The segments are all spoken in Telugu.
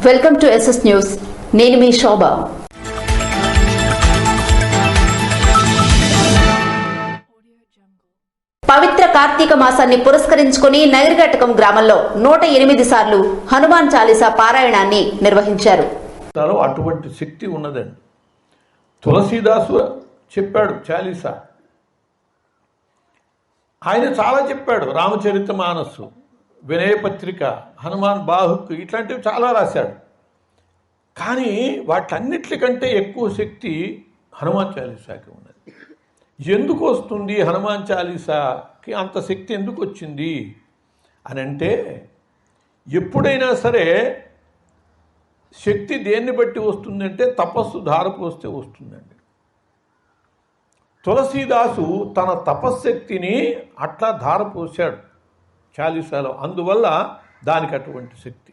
Welcome to SS news. నేను మీ శోభ. పవిత్ర కార్తీక మాసాన్ని పురస్కరించుకుని నగరిఘట్టకం గ్రామంలో 108 సార్లు హనుమాన్ చాలీసా పారాయణాన్ని నిర్వహించారు. అటువంటి శక్తి ఉన్నదండి. తులసీదాసు చెప్పాడు చాలీసా. ఆయన చాలా చెప్పాడు. రామచరిత మానస్సు, వినయపత్రిక, హనుమాన్ బాహుక్ ఇట్లాంటివి చాలా రాశాడు. కానీ వాటన్నిటికంటే ఎక్కువ శక్తి హనుమాన్ చాలీసాకి ఉన్నది. ఎందుకు వస్తుంది హనుమాన్ చాలీసాకి అంత శక్తి ఎందుకు వచ్చింది అని అంటే, ఎప్పుడైనా సరే శక్తి దేన్ని బట్టి వస్తుందంటే తపస్సు ధారపోస్తే వస్తుందండి. తులసీదాసు తన తపశ్శక్తిని అట్లా ధారపోసాడు చాలీసాలో. అందువల్ల దానికి అటువంటి శక్తి.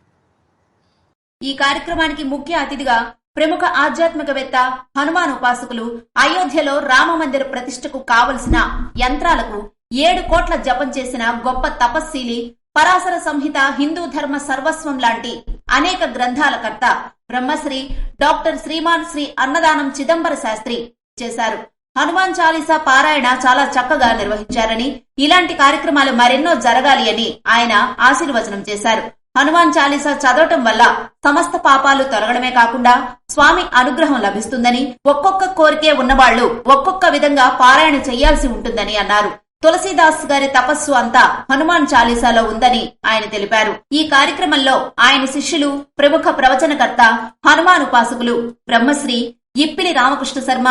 ఈ కార్యక్రమానికి ముఖ్య అతిథిగా ప్రముఖ ఆధ్యాత్మికవేత్త, హనుమాన్ ఉపాసకులు, అయోధ్యలో రామమందిర ప్రతిష్టకు కావలసిన యంత్రాలకు 7 కోట్ల జపం చేసిన గొప్ప తపస్శీలి, పరాశర సంహిత, హిందూ ధర్మ సర్వస్వం లాంటి అనేక గ్రంథాల కర్త బ్రహ్మశ్రీ డాక్టర్ శ్రీమాన్ శ్రీ అన్నదానం చిదంబర శాస్త్రి చేశారు. హనుమాన్ చాలీసా పారాయణ చాలా చక్కగా నిర్వహించారని, ఇలాంటి కార్యక్రమాలు మరెన్నో జరగాలి అని ఆయన ఆశీర్వచనం చేశారు. హనుమాన్ చాలీసా చదవటం వల్ల సమస్త పాపాలు తొలగడమే కాకుండా స్వామి అనుగ్రహం లభిస్తుందని, ఒక్కొక్క కోరికే ఉన్నవాళ్లు ఒక్కొక్క విధంగా పారాయణ చేయాల్సి ఉంటుందని అన్నారు. తులసీదాస్ గారి తపస్సు అంతా హనుమాన్ చాలీసాలో ఉందని ఆయన తెలిపారు. ఈ కార్యక్రమంలో ఆయన శిష్యులు, ప్రముఖ ప్రవచనకర్త, హనుమాన్ ఉపాసకులు బ్రహ్మశ్రీ ఇప్పిలి రామకృష్ణ శర్మ,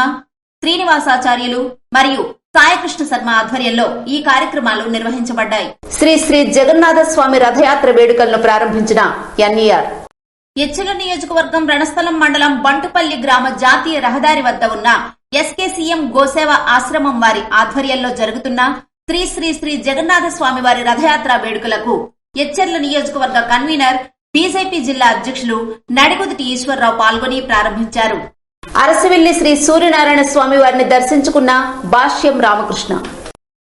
శ్రీనివాసాచార్యులు మరియు సాయకృష్ణ శర్మ ఆధ్వర్యంలో ఈ కార్యక్రమాలు నిర్వహించబడ్డాయి. శ్రీ శ్రీ జగన్నాథ స్వామి రథయాత్ర వేడుకలను ప్రారంభించిన ఎన్ఈఆర్. ఎచ్చెర్ల నియోజకవర్గం రణస్థలం మండలం బంటుపల్లి గ్రామ జాతీయ రహదారి వద్ద ఉన్న ఎస్కేసీఎం గోసేవ ఆశ్రమం వారి ఆధ్వర్యంలో జరుగుతున్న శ్రీ శ్రీ శ్రీ జగన్నాథ స్వామి వారి రథయాత్ర వేడుకలకు ఎచ్చెర్ల నియోజకవర్గ కన్వీనర్, బీజేపీ జిల్లా అధ్యక్షులు నడిగుదిటి ఈశ్వరరావు పాల్గొని ప్రారంభించారు. అరసవిల్లి శ్రీ సూర్యనారాయణ స్వామి వారిని దర్శించుకున్న భాష్యం రామకృష్ణ.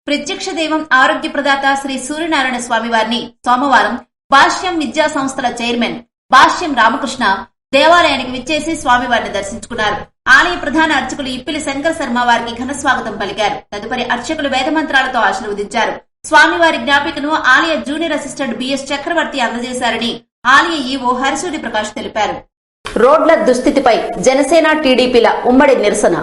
ప్రత్యక్ష దైవం, ఆరోగ్య ప్రదాత శ్రీ సూర్యనారాయణ స్వామి వారిని సోమవారం భాష్యం విద్యా సంస్థల చైర్మన్ భాష్యం రామకృష్ణ దేవాలయానికి విచ్చేసి స్వామివారిని దర్శించుకున్నారు. ఆలయ ప్రధాన అర్చకులు ఇప్పిలి శంకర శర్మ వారికి ఘన స్వాగతం పలికారు. తదుపరి అర్చకులు వేదమంత్రాలతో ఆశీర్వదించారు. స్వామివారి జ్ఞాపికను ఆలయ జూనియర్ అసిస్టెంట్ బిఎస్ చక్రవర్తి అందజేశారని ఆలయ ఈవో హరిసూరి ప్రకాష్ తెలిపారు. రోడ్ల దుస్థితిపై జనసేన, టీడీపీల ఉమ్మడి నిరసన.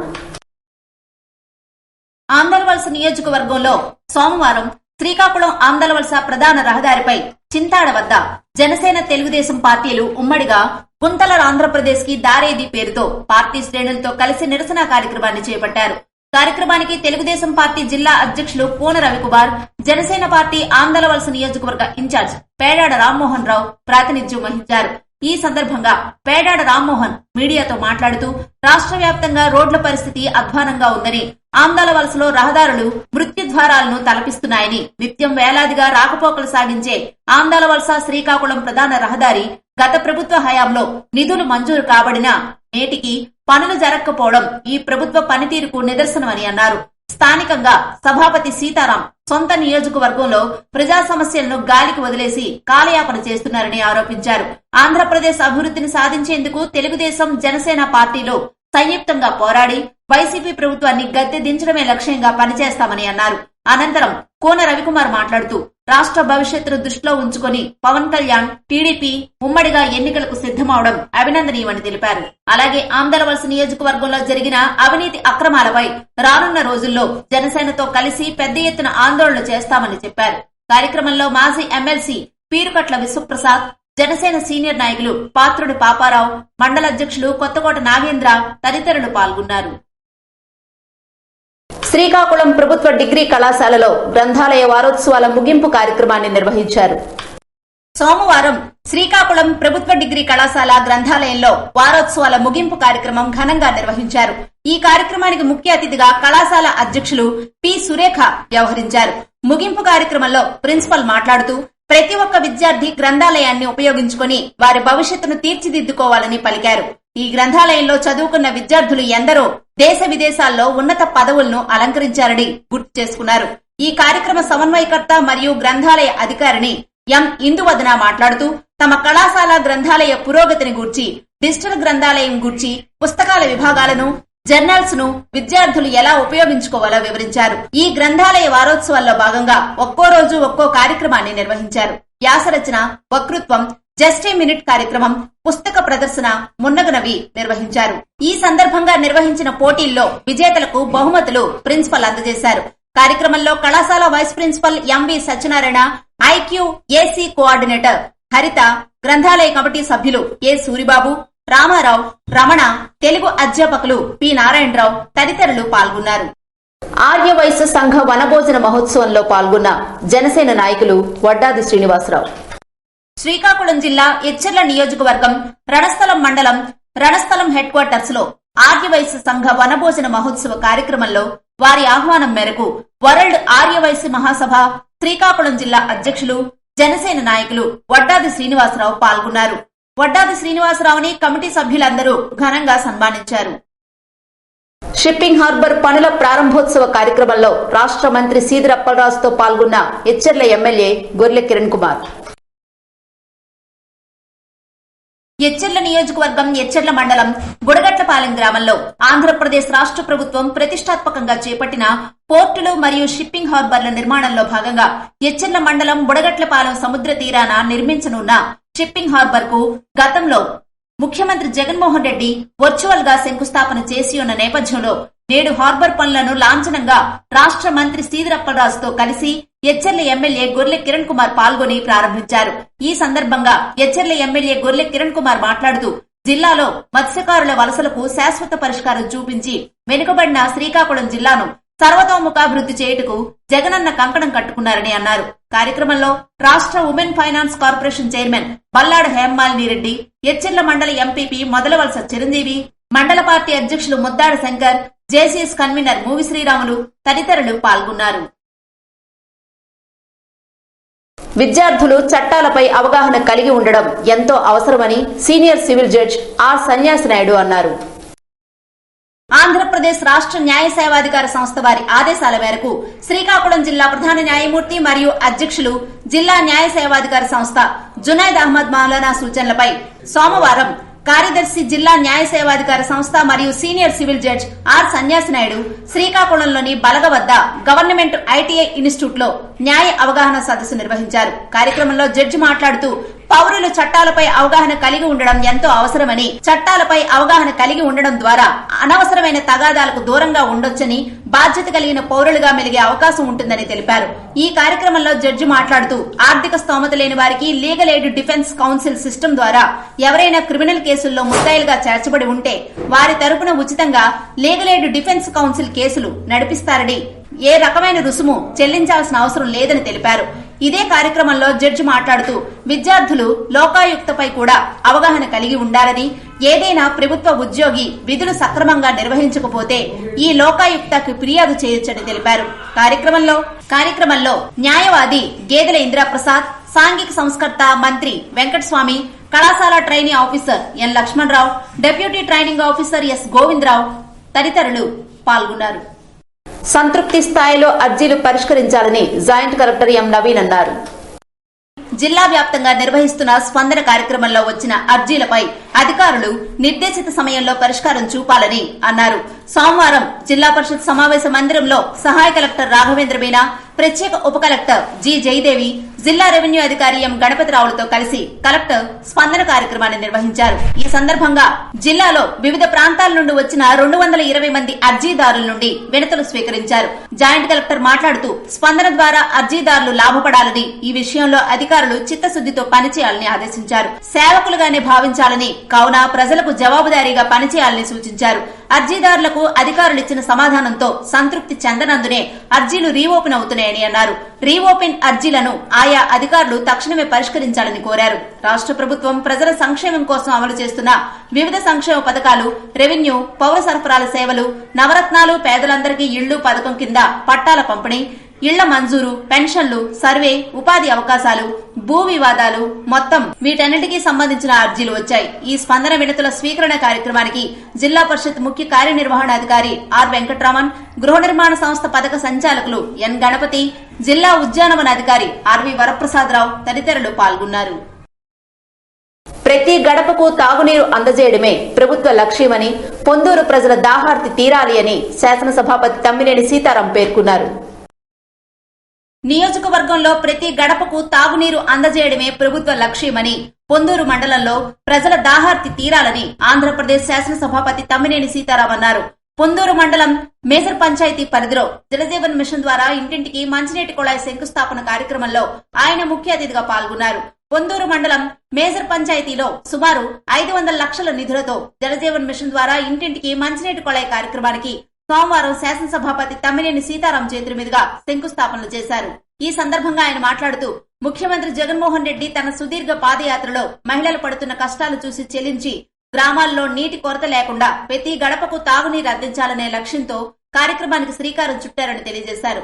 ఆందలవలస నియోజకవర్గంలో సోమవారం శ్రీకాకుళం ఆందలవలస ప్రధాన రహదారిపై చింతాడ వద్ద జనసేన, తెలుగుదేశం పార్టీలు ఉమ్మడిగా గుంతల ఆంధ్రప్రదేశ్ కి దారేది పేరుతో పార్టీ శ్రేణులతో కలిసి నిరసన కార్యక్రమాన్ని చేపట్టారు. కార్యక్రమానికి తెలుగుదేశం పార్టీ జిల్లా అధ్యక్షులు పూన రవికుమార్, జనసేన పార్టీ ఆందలవలస నియోజకవర్గ ఇన్ఛార్జ్ పేడాడ రామ్మోహన్ రావు ప్రాతినిధ్యం వహించారు. ఈ సందర్భంగా పేడాడ రామ్మోహన్ మీడియాతో మాట్లాడుతూ, రాష్ట్ర వ్యాప్తంగా రోడ్ల పరిస్థితి అధ్వానంగా ఉందని, ఆందలవలసలో రహదారులు మృత్యుద్వారాలను తలపిస్తున్నాయని, నిత్యం వేలాదిగా రాకపోకలు సాగించే ఆందలవలస శ్రీకాకుళం ప్రధాన రహదారి గత ప్రభుత్వ హయాంలో నిధులు మంజూరు కాబడినా నేటికి పనులు జరగకపోవడం ఈ ప్రభుత్వ పనితీరుకు నిదర్శనమని అన్నారు. స్థానికంగా సభాపతి సీతారాం సొంత నియోజకవర్గంలో ప్రజా సమస్యలను గాలికి వదిలేసి కాలయాపన చేస్తున్నారని ఆరోపించారు. ఆంధ్రప్రదేశ్ అభివృద్ధిని సాధించేందుకు తెలుగుదేశం, జనసేన పార్టీలు సంయుక్తంగా పోరాడి వైసీపీ ప్రభుత్వాన్ని గద్దె దించడమే లక్ష్యంగా పనిచేస్తామని అన్నారు. అనంతరం కోన రవికుమార్ మాట్లాడుతూ, రాష్ట్ర భవిష్యత్తును దృష్టిలో ఉంచుకొని పవన్ కళ్యాణ్, టీడీపీ ఉమ్మడిగా ఎన్నికలకు సిద్దమవడం అభినందనీయమని తెలిపారు. అలాగే ఆందలవలస నియోజకవర్గంలో జరిగిన అవినీతి అక్రమాలపై రానున్న రోజుల్లో జనసేనతో కలిసి పెద్ద ఎత్తున ఆందోళన చేస్తామని చెప్పారు. కార్యక్రమంలో మాజీ ఎమ్మెల్సీ పీరుకట్ల విశ్వప్రసాద్, జనసేన సీనియర్ నాయకులు పాత్రుడి పాపారావు, మండల అధ్యక్షులు కొత్తకోట నాగేంద్ర తదితరులు పాల్గొన్నారు. శ్రీకాకుళం ప్రభుత్వ డిగ్రీ కళాశాలలో గ్రంథాలయ వారోత్సవాల ముగింపు కార్యక్రమాన్ని నిర్వహించారు. సోమవారం శ్రీకాకుళం ప్రభుత్వ డిగ్రీ కళాశాల గ్రంథాలయంలో వారోత్సవాల ముగింపు కార్యక్రమం ఘనంగా నిర్వహించారు. ఈ కార్యక్రమానికి ముఖ్య అతిథిగా కళాశాల అధ్యక్షులు పి సురేఖ వ్యవహరించారు. ముగింపు కార్యక్రమంలో ప్రిన్సిపల్ మాట్లాడుతూ, ప్రతి ఒక్క విద్యార్థి గ్రంథాలయాన్ని ఉపయోగించుకుని వారి భవిష్యత్తును తీర్చిదిద్దుకోవాలని పలికారు. ఈ గ్రంథాలయంలో చదువుకున్న విద్యార్థులు ఎందరో దేశ విదేశాల్లో ఉన్నత పదవులను అలంకరించారని గుర్తు చేసుకున్నారు. ఈ కార్యక్రమ సమన్వయకర్త మరియు గ్రంథాలయ అధికారిని ఎం ఇందువదన మాట్లాడుతూ తమ కళాశాల గ్రంథాలయ పురోగతిని గూర్చి, డిజిటల్ గ్రంథాలయం గూర్చి, పుస్తకాల విభాగాలను, జర్నల్స్ ను విద్యార్థులు ఎలా ఉపయోగించుకోవాలో వివరించారు. ఈ గ్రంథాలయ వారోత్సవాల్లో భాగంగా ఒక్కో రోజు ఒక్కో కార్యక్రమాన్ని నిర్వహించారు. వ్యాసరచన, వక్తృత్వం, జస్ట్ ఏ మినిట్ కార్యక్రమం, పుస్తక ప్రదర్శన మున్నగునవి నిర్వహించారు. ఈ సందర్భంగా నిర్వహించిన పోటీల్లో విజేతలకు బహుమతులు ప్రిన్సిపల్ అందజేశారు. కార్యక్రమంలో కళాశాల vice principal MV Satyanarayana, IQAC coordinator Haritha, గ్రంథాలయ కమిటీ సభ్యులు ఏ సూరిబాబు, రామారావు, రమణ, తెలుగు అధ్యాపకులు పి నారాయణరావు తదితరులు పాల్గొన్నారు. ఆర్యవైశ్య సంఘ వనభోజన మహోత్సవంలో పాల్గొన్న జనసేన నాయకులు వడ్డాది శ్రీనివాసరావు. శ్రీకాకుళం జిల్లా ఎచ్చెర్ల నియోజకవర్గం రణస్థలం మండలం రణస్థలం హెడ్ క్వార్టర్స్ లో ఆర్యవైశ్య సంఘ వనభోజన మహోత్సవ కార్యక్రమంలో వారి ఆహ్వానం మేరకు వరల్డ్ ఆర్యవైశ్య మహాసభ శ్రీకాకుళం జిల్లా అధ్యక్షులు జనసేన నాయకులు వడ్డాది శ్రీనివాసరావు పాల్గొన్నారు. వడ్డాది శ్రీనివాసరావుని కమిటీ సభ్యులందరూ ఘనంగా సన్మానించారు. షిప్పింగ్ హార్బర్ పనుల ప్రారంభోత్సవ కార్యక్రమంలో రాష్ట్ర మంత్రి సీదిరి అప్పలరాజుతో పాల్గొన్న ఎచ్చెర్ల ఎమ్మెల్యే గొర్లె కిరణ్ కుమార్. ఎచ్చెర్ల నియోజకవర్గం ఎచ్చెర్ల మండలం బుడగట్లపాలెం గ్రామంలో ఆంధ్రప్రదేశ్ రాష్ట్ర ప్రభుత్వం ప్రతిష్టాత్మకంగా చేపట్టిన పోర్టులు మరియు షిప్పింగ్ హార్బర్ల నిర్మాణంలో భాగంగా ఎచ్చెర్ల మండలం బుడగట్లపాలెం సముద్ర తీరాన నిర్మించనున్న షిప్పింగ్ హార్బర్ కు గతంలో ముఖ్యమంత్రి జగన్మోహన్ రెడ్డి వర్చువల్ గా శంకుస్థాపన చేసి ఉన్న నేపథ్యంలో నేడు హార్బర్ పనులను లాంఛనంగా రాష్ట్ర మంత్రి సీదిరి అప్పలరాజుతో కలిసి ఎచ్చెర్ల ఎమ్మెల్యే గొర్లె కిరణ్ కుమార్ పాల్గొని ప్రారంభించారు. ఈ సందర్భంగా ఎచ్చెర్ల ఎమ్మెల్యే గొర్లె కిరణ్ కుమార్ మాట్లాడుతూ జిల్లాలో మత్స్యకారుల వలసలకు శాశ్వత పరిష్కారం చూపించి వెనుకబడిన శ్రీకాకుళం జిల్లాను సర్వతోముఖాభివృద్ధి చేయుటకు జగనన్న కంకణం కట్టుకున్నారని అన్నారు. కార్యక్రమంలో రాష్ట్ర women finance corporation chairman Ballada Hemamalini Reddy, Etcherla మండల ఎంపీపీ మొదలవలస చిరంజీవి, మండల పార్టీ అధ్యక్షులు ముద్దాడ శంకర్, జేసీఎస్ కన్వీనర్ మూవి శ్రీరాములు తదితరులు పాల్గొన్నారు. విద్యార్థులు చట్టాలపై అవగాహన కలిగి ఉండడం ఎంతో అవసరమని సీనియర్ సివిల్ జడ్జ్ ఆర్ సన్యాసి నాయుడు అన్నారు. ఆంధ్రప్రదేశ్ రాష్ట్ర న్యాయ సేవాధికార సంస్థ వారి ఆదేశాల మేరకు శ్రీకాకుళం జిల్లా ప్రధాన న్యాయమూర్తి మరియు అధ్యక్షులు జిల్లా న్యాయ సేవాధికార సంస్థ జునైద్ అహ్మద్ మౌలానా సూచనలపై సోమవారం కార్యదర్శి జిల్లా న్యాయ సేవాధికార సంస్థ మరియు సీనియర్ సివిల్ జడ్జ్ ఆర్ సన్యాసి నాయుడు శ్రీకాకుళంలోని బలగ వద్ద గవర్నమెంట్ ఐటీఐ ఇన్స్టిట్యూట్ లో న్యాయ అవగాహన సదస్సు నిర్వహించారు. కార్యక్రమంలో జడ్జి మాట్లాడుతూ పౌరులు చట్టాలపై అవగాహన కలిగి ఉండడం ఎంతో అవసరమని, చట్టాలపై అవగాహన కలిగి ఉండడం ద్వారా అనవసరమైన తగాదాలకు దూరంగా ఉండొచ్చని, బాధ్యత కలిగిన పౌరులుగా మెలిగే అవకాశం ఉంటుందని తెలిపారు. ఈ కార్యక్రమంలో జడ్జి మాట్లాడుతూ ఆర్థిక స్తోమత లేని వారికి legal aid defence council system ద్వారా ఎవరైనా క్రిమినల్ కేసుల్లో ముద్దాయిలుగా చేర్చబడి ఉంటే వారి తరపున ఉచితంగా లీగల్ ఎయిడ్ డిఫెన్స్ కౌన్సిల్ కేసులు నడిపిస్తారని, ఏ రకమైన రుసుము చెల్లించాల్సిన అవసరం లేదని తెలిపారు. ఇదే కార్యక్రమంలో జడ్జి మాట్లాడుతూ విద్యార్థులు లోకాయుక్తపై కూడా అవగాహన కలిగి ఉండాలని, ఏదైనా ప్రభుత్వ ఉద్యోగి విధులు సక్రమంగా నిర్వహించకపోతే ఈ లోకాయుక్తకు ఫిర్యాదు చేయొచ్చని తెలిపారు. కార్యక్రమంలో న్యాయవాది గేదెల ఇందిరాప్రసాద్, సాంఘిక సంస్కర్త మంత్రి వెంకటస్వామి, కళాశాల trainee officer N Lakshmanarao, deputy training officer S Govindarao తదితరులు పాల్గొన్నారు. సంతృప్తి స్థాయిలో అర్జీలు పరిష్కరించాలని జాయింట్ కలెక్టర్ ఎం నవీన్ అన్నారు. జిల్లా వ్యాప్తంగా నిర్వహిస్తున్న స్పందన కార్యక్రమంలో వచ్చిన అర్జీలపై అధికారులు నిర్దేశిత సమయంలో పరిష్కారం చూపాలని అన్నారు. సోమవారం జిల్లా పరిషత్ సమావేశ మందిరంలో సహాయ కలెక్టర్ రాఘవేంద్ర మీనా, ప్రత్యేక ఉప కలెక్టర్ జి జయదేవి, జిల్లా రెవెన్యూ అధికారి ఎం గణపతిరావులతో కలిసి కలెక్టర్ స్పందన కార్యక్రమాన్ని నిర్వహించారు. ఈ సందర్భంగా జిల్లాలో వివిధ ప్రాంతాల నుండి వచ్చిన 220 మంది అర్జీదారుల నుండి వినతులు స్వీకరించారు. జాయింట్ కలెక్టర్ మాట్లాడుతూ స్పందన ద్వారా అర్జీదారులు లాభపడాలని, ఈ విషయంలో అధికారులు చిత్తశుద్దితో పనిచేయాలని ఆదేశించారు. సేవకులుగానే భావించాలని, కావున ప్రజలకు జవాబుదారీగా పనిచేయాలని సూచించారు. అర్జీదారులకు అధికారులు ఇచ్చిన సమాధానంతో సంతృప్తి చెందనందునే అర్జీలు రీఓపెన్ అవుతున్నాయని అన్నారు. రీఓపెన్ అర్జీలను ఆయా అధికారులు తక్షణమే పరిష్కరించాలని కోరారు. రాష్ట్ర ప్రభుత్వం ప్రజల సంక్షేమం కోసం అమలు చేస్తున్న వివిధ సంక్షేమ పథకాలు, రెవెన్యూ, పౌర సరఫరాల సేవలు, నవరత్నాలు, పేదలందరికీ ఇళ్లు పథకం కింద పట్టాల పంపిణీ, ఇళ్ల మంజూరు, పెన్షన్లు, సర్వే, ఉపాధి అవకాశాలు, భూ వివాదాలు మొత్తం వీటన్నిటికీ సంబంధించిన అర్జీలు వచ్చాయి. ఈ స్పందన వినతుల స్వీకరణ కార్యక్రమానికి జిల్లా పరిషత్ ముఖ్య కార్యనిర్వహణాధికారి ఆర్ వెంకట్రామన్, గృహ నిర్మాణ సంస్థ పథక సంచాలకులు ఎన్ గణపతి, జిల్లా ఉద్యానవన అధికారి ఆర్వి వరప్రసాదరావు తదితరులు పాల్గొన్నారు. ప్రతి గడపకు తాగునీరు అందజేయడమే ప్రభుత్వ లక్ష్యమని, పొందూరు ప్రజల దాహార్తి తీరాలి అని శాసనసభాపతి తమ్మినేని సీతారాం పేర్కొన్నారు. నియోజకవర్గంలో ప్రతి గడపకు తాగునీరు అందజేయడమే ప్రభుత్వ లక్ష్యమని, పొందూరు మండలంలో ప్రజల దాహార్తి తీరాలని ఆంధ్రప్రదేశ్ శాసనసభాపతి తమ్మినేని సీతారాం అన్నారు. పొందూరు మండలం మేజర్ పంచాయతీ పరిధిలో జలజీవన్ మిషన్ ద్వారా ఇంటింటికి మంచినీటి కుళాయి శంకుస్థాపన కార్యక్రమంలో ఆయన ముఖ్య అతిథిగా పాల్గొన్నారు. పొందూరు మండలం మేజర్ పంచాయతీలో సుమారు 500 లక్షల నిధులతో జలజీవన్ మిషన్ ద్వారా ఇంటింటికి మంచినీటి కుళాయి కార్యక్రమానికి సోమవారం శాసనసభాపతి తమ్మినేని సీతారాం చేతుల మీదుగా శంకుస్థాపనలు చేశారు. ఈ సందర్భంగా ఆయన మాట్లాడుతూ, ముఖ్యమంత్రి జగన్మోహన్ రెడ్డి తన సుదీర్ఘ పాదయాత్రలో మహిళలు పడుతున్న కష్టాలు చూసి చెల్లించి గ్రామాల్లో నీటి కొరత లేకుండా ప్రతి గడపకు తాగునీరు అందించాలనే లక్ష్యంతో కార్యక్రమానికి శ్రీకారం చుట్టారని తెలియజేశారు.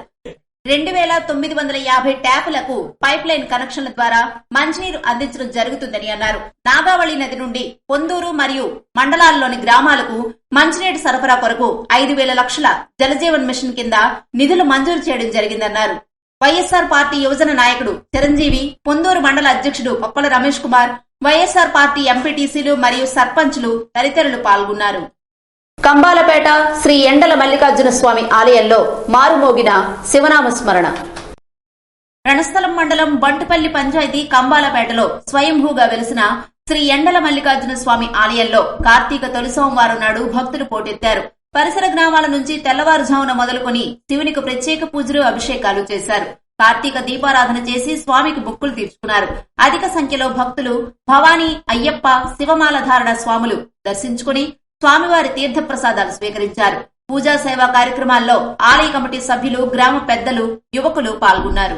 2950 ట్యాపులకు పైప్ లైన్ కనెక్షన్ల ద్వారా మంచినీరు అందించడం జరుగుతుందని అన్నారు. నాగావళి నది నుండి పొందూరు మరియు మండలాల్లోని గ్రామాలకు మంచినీటి సరఫరా కొరకు 5,000 లక్షల జలజీవన్ మిషన్ కింద నిధులు మంజూరు చేయడం జరిగిందన్నారు. వైఎస్ఆర్ పార్టీ యువజన నాయకుడు చిరంజీవి, పొందూరు మండల అధ్యక్షుడు పప్పల రమేష్ కుమార్, వైఎస్ఆర్ పార్టీ ఎంపీటీసీలు మరియు సర్పంచ్లు తదితరులు పాల్గొన్నారు. కంబాలపేట శ్రీ ఎండల మల్లికార్జున స్వామి ఆలయంలో మారుమోగిన శివనామ స్మరణ. రణస్థలం మండలం బంటుపల్లి పంచాయతీ కంబాలపేటలో స్వయంభూగా వెలిసిన శ్రీ ఎండల మల్లికార్జున స్వామి ఆలయంలో కార్తీక తొలి సోమవారం నాడు భక్తులు పోటెత్తారు. పరిసర గ్రామాల నుంచి తెల్లవారుజామున మొదలుకొని శివునికి ప్రత్యేక పూజలు, అభిషేకాలు చేశారు. కార్తీక దీపారాధన చేసి స్వామికి మొక్కులు తీర్చుకున్నారు. అధిక సంఖ్యలో భక్తులు భవానీ, అయ్యప్ప, శివమాల ధారణ స్వాములు దర్శించుకుని స్వామివారి తీర్థ ప్రసాదాలు స్వీకరించారు. పూజా సేవా కార్యక్రమాల్లో ఆలయ కమిటీ సభ్యులు, గ్రామ పెద్దలు, యువకులు పాల్గొన్నారు.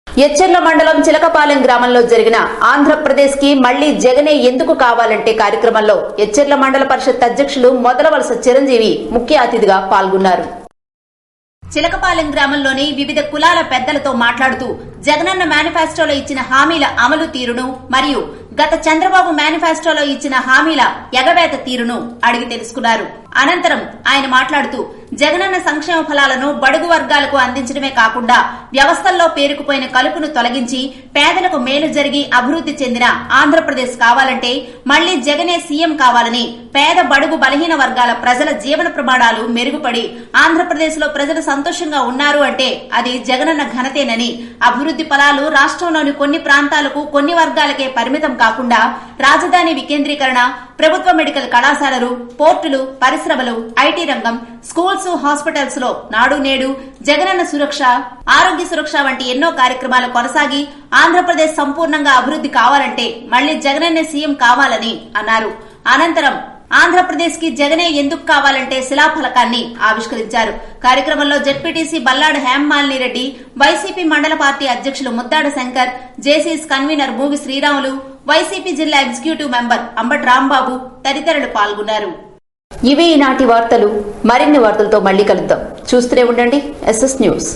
ఎచ్చెర్ల మండలం చిలకపాలెం గ్రామంలో జరిగిన ఆంధ్రప్రదేశ్ కి మళ్లీ జగనే ఎందుకు కావాలంటే కార్యక్రమంలో ఎచ్చెర్ల మండల పరిషత్ అధ్యక్షులు మొదలవలస చిరంజీవి ముఖ్య అతిథిగా పాల్గొన్నారు. చిలకపాలెం గ్రామంలోని వివిధ కులాల పెద్దలతో మాట్లాడుతూ జగనన్న మేనిఫెస్టోలో ఇచ్చిన హామీల అమలు తీరును మరియు గత చంద్రబాబు మేనిఫెస్టోలో ఇచ్చిన హామీల ఎగవేత తీరును అడిగి తెలుసుకున్నారు. అనంతరం ఆయన మాట్లాడుతూ జగనన్న సంక్షేమ ఫలాలను బడుగు వర్గాలకు అందించడమే కాకుండా వ్యవస్థల్లో పేరుకుపోయిన కలుపును తొలగించి పేదలకు మేలు జరిగి అభివృద్ధి చెందిన ఆంధ్రప్రదేశ్ కావాలంటే మళ్లీ జగనే సీఎం కావాలని, పేద బడుగు బలహీన వర్గాల ప్రజల జీవన ప్రమాణాలు మెరుగుపడి ఆంధ్రప్రదేశ్ లో ప్రజలు సంతోషంగా ఉన్నారు అంటే అది జగనన్న ఘనతేనని, అభివృద్ధి ఫలాలు రాష్ట్రంలోని కొన్ని ప్రాంతాలకు, కొన్ని వర్గాలకే పరిమితం కాకుండా రాజధాని వికేంద్రీకరణ, ప్రభుత్వ మెడికల్ కళాశాలలు, పోర్టులు, పరిశ్రమలు, ఐటీ రంగం, స్కూల్స్, హాస్పిటల్స్ లో నాడు నేడు, జగనన్న సురక్ష, ఆరోగ్య సురక్ష వంటి ఎన్నో కార్యక్రమాలు కొనసాగి ఆంధ్రప్రదేశ్ సంపూర్ణంగా అభివృద్ధి కావాలంటే మళ్లీ జగనన్నే సీఎం కావాలని అన్నారు. అనంతరం ఆంధ్రప్రదేశ్ కి జగనే ఎందుకు కావాలంటే శిలాఫలకాన్ని ఆవిష్కరించారు. కార్యక్రమంలో జెడ్పీటీసీ బల్లాడు హేమమాలిని రెడ్డి, వైసీపీ మండల పార్టీ అధ్యక్షులు Muddada Shankar, JCS convener Movi Sriramulu, YCP జిల్లా ఎగ్జిక్యూటివ్ మెంబర్ అంబటి రాంబాబు తదితరులు పాల్గొన్నారు. ఇవి ఈనాటి వార్తలు. మరిన్ని వార్తలతో మళ్లీ కలుద్దాం. చూస్తూనే ఉండండి SS న్యూస్.